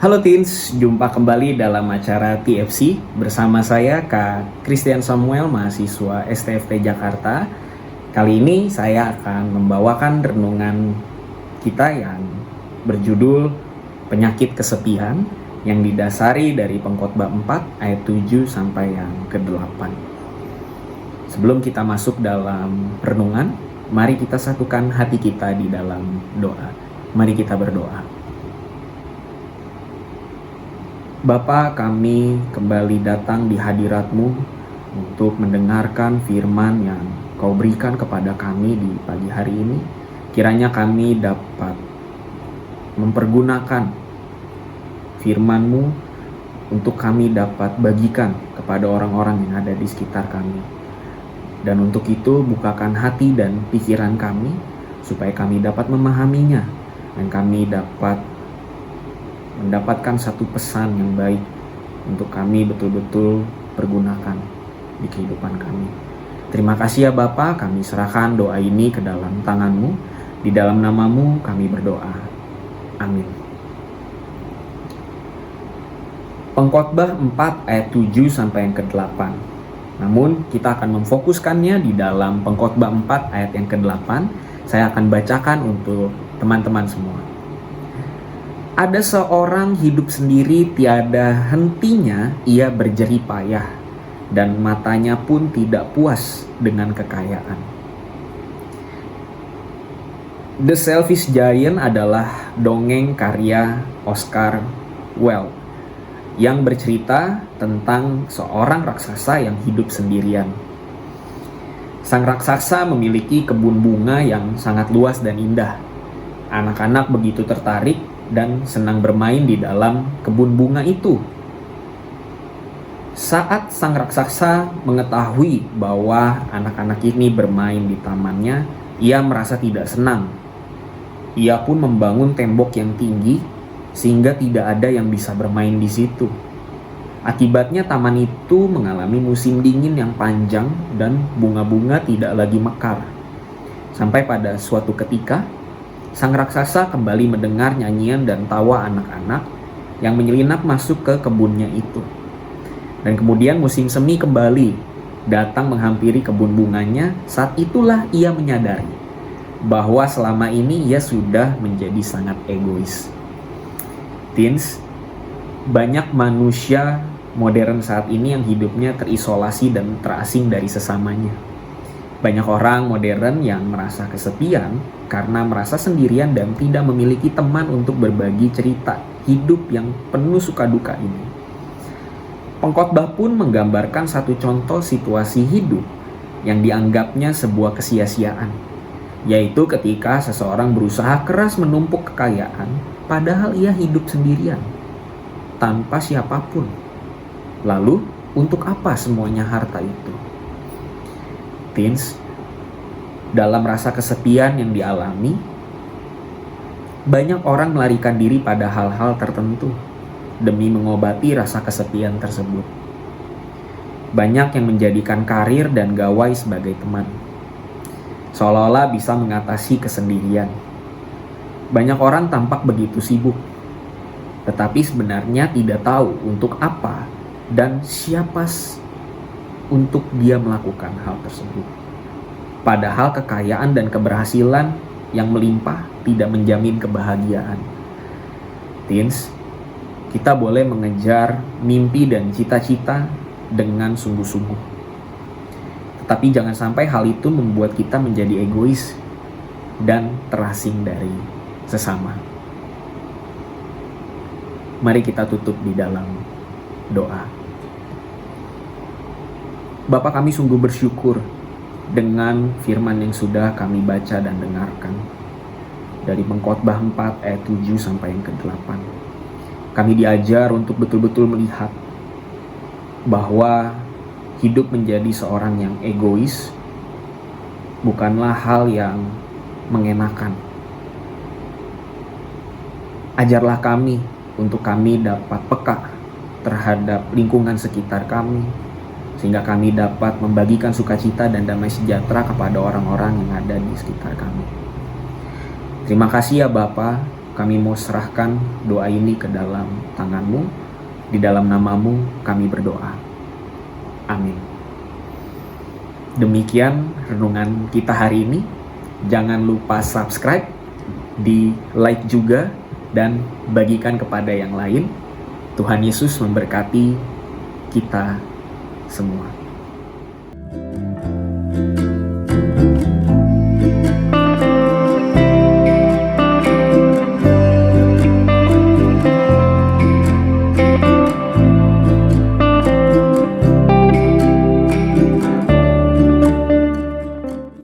Halo Teens, jumpa kembali dalam acara TFC bersama saya Kak Christian Samuel, mahasiswa STFT Jakarta. Kali ini saya akan membawakan renungan kita yang berjudul Penyakit Kesepian yang didasari dari Pengkhotbah 4 ayat 7 sampai yang ke-8. Sebelum kita masuk dalam renungan, mari kita satukan hati kita di dalam doa. Mari kita berdoa. Bapa, kami kembali datang di hadirat-Mu untuk mendengarkan firman yang Kau berikan kepada kami di pagi hari ini. Kiranya kami dapat mempergunakan firman-Mu untuk kami dapat bagikan kepada orang-orang yang ada di sekitar kami. Dan untuk itu bukakan hati dan pikiran kami supaya kami dapat memahaminya dan kami dapat mendapatkan satu pesan yang baik untuk kami betul-betul pergunakan di kehidupan kami. Terima kasih ya Bapa, kami serahkan doa ini ke dalam tangan-Mu. Di dalam nama-Mu kami berdoa. Amin. Pengkhotbah 4 ayat 7 sampai yang ke-8. Namun kita akan memfokuskannya di dalam Pengkhotbah 4 ayat yang ke-8. Saya akan bacakan untuk teman-teman semua. Ada seorang hidup sendiri, tiada hentinya ia berjerih payah, dan matanya pun tidak puas dengan kekayaan. The Selfish Giant adalah dongeng karya Oscar Wilde yang bercerita tentang seorang raksasa yang hidup sendirian. Sang raksasa memiliki kebun bunga yang sangat luas dan indah. Anak-anak begitu tertarik dan senang bermain di dalam kebun bunga itu. Saat sang raksasa mengetahui bahwa anak-anak ini bermain di tamannya, ia merasa tidak senang. Ia pun membangun tembok yang tinggi sehingga tidak ada yang bisa bermain di situ. Akibatnya taman itu mengalami musim dingin yang panjang dan bunga-bunga tidak lagi mekar. Sampai pada suatu ketika, sang raksasa kembali mendengar nyanyian dan tawa anak-anak yang menyelinap masuk ke kebunnya itu. Dan kemudian musim semi kembali datang menghampiri kebun bunganya. Saat itulah ia menyadari bahwa selama ini ia sudah menjadi sangat egois. Teens, banyak manusia modern saat ini yang hidupnya terisolasi dan terasing dari sesamanya. Banyak orang modern yang merasa kesepian karena merasa sendirian dan tidak memiliki teman untuk berbagi cerita hidup yang penuh suka duka ini. Pengkhotbah pun menggambarkan satu contoh situasi hidup yang dianggapnya sebuah kesia-siaan, yaitu ketika seseorang berusaha keras menumpuk kekayaan padahal ia hidup sendirian, tanpa siapapun. Lalu, untuk apa semuanya harta itu? Teens, dalam rasa kesepian yang dialami, banyak orang melarikan diri pada hal-hal tertentu demi mengobati rasa kesepian tersebut. Banyak yang menjadikan karir dan gawai sebagai teman, seolah-olah bisa mengatasi kesendirian. Banyak orang tampak begitu sibuk, tetapi sebenarnya tidak tahu untuk apa dan siapa untuk dia melakukan hal tersebut. Padahal kekayaan dan keberhasilan yang melimpah tidak menjamin kebahagiaan. Teens, kita boleh mengejar mimpi dan cita-cita dengan sungguh-sungguh. Tetapi jangan sampai hal itu membuat kita menjadi egois dan terasing dari sesama. Mari kita tutup di dalam doa. Bapa, kami sungguh bersyukur dengan firman yang sudah kami baca dan dengarkan dari Pengkhotbah 4 ayat 7 sampai yang ke-8. Kami diajar untuk betul-betul melihat bahwa hidup menjadi seorang yang egois bukanlah hal yang mengenakan. Ajarlah kami untuk kami dapat peka terhadap lingkungan sekitar kami, sehingga kami dapat membagikan sukacita dan damai sejahtera kepada orang-orang yang ada di sekitar kami. Terima kasih ya Bapa, kami mau serahkan doa ini ke dalam tangan-Mu. Di dalam nama-Mu kami berdoa. Amin. Demikian renungan kita hari ini. Jangan lupa subscribe, di like juga, dan bagikan kepada yang lain. Tuhan Yesus memberkati kita semua.